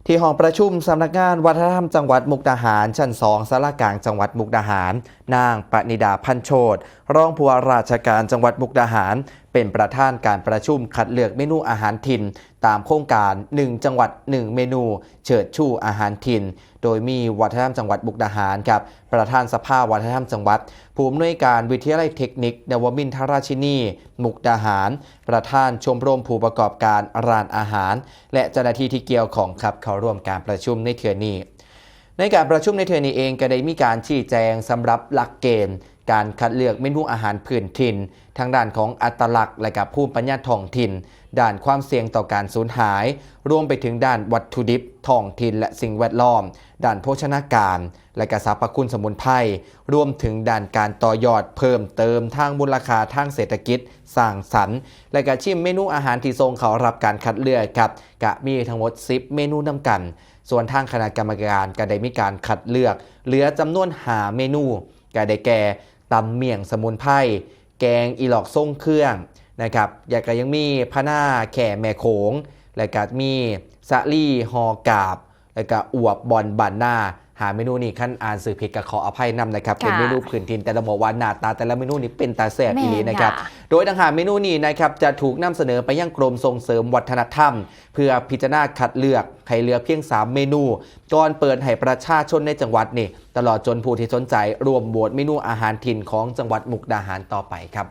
ที่ห้องประชุมสำนักงานวัฒนธรรมจังหวัดมุกดาหารชั้น2ศาลากลางจังหวัดมุกดาหารนางปณิดาพันโชติรองผู้ว่าราชการจังหวัดมุกดาหารเป็นประธานการประชุมคัดเลือกเมนูอาหารถิ่นตามโครงการ1จังหวัด1เมนูเชิดชูอาหารถิ่นโดยมีวัฒนธรรมจังหวัดมุกดาหารครับประธานสภาวัฒนธรรมจังหวัดผู้อำนวยการวิทยาลัยเทคนิคนวมินทราชินีมุกดาหารประธานชมรมผู้ประกอบการร้านอาหารและเจ้าหน้าที่ที่เกี่ยวข้องครับเข้าร่วมการประชุมในเทื่อนี้ในการประชุมในเทื่อนี้เองก็ได้มีการชี้แจงสำหรับหลักเกณฑ์การคัดเลือกเมนูอาหารพื้นถิ่นทางด้านของอัตลักษณ์และกับภูมิปัญญาท้องถิ่นด้านความเสี่ยงต่อการสูญหายรวมไปถึงด้านวัตถุดิบท้องถิ่นและสิ่งแวดล้อมด้านโภชนาการและกสรรพคุณสมุนไพรรวมถึงด้านการต่อยอดเพิ่มเติมทางมูลค่าทางเศรษฐกิจสร้างสรรค์และก็ชิมเมนูอาหารที่ทรงเขารับการคัดเลือกครับก็มีทั้งหมด10เมนูนำกันส่วนทางคณะกรรมการก็ได้มีการคัดเลือกเหลือจำนวน5เมนูก็ได้แก่ตำเมี่ยงสมุนไพรแกงอีหลอกทรงเครื่องนะครับแล้วก็ยังมีพะน้าแข่แม่โขงแล้วก็มีสะลี่ฮอกาบแล้วก็อวบบอนบานหน้าหาเมนูนี้ขั้นอ่านสื่อผิดก็ขออภัยนำนะครับเป็นเมนูพื้นถิ่นแต่ละหมู่วันหน้าตาแต่ละเมนูนี้เป็นตาแสบอีหลีนะครับโดยทางหาเมนูนี้นะครับจะถูกนำเสนอไปยังกรมส่งเสริมวัฒนธรรมเพื่อพิจารณาคัดเลือกให้เลือกเพียง3เมนูก่อนเปิดให้ประชาชนในจังหวัดนี่ตลอดจนผู้ที่สนใจรวมโหวตเมนูอาหารถิ่นของจังหวัดมุกดาหารต่อไปครับ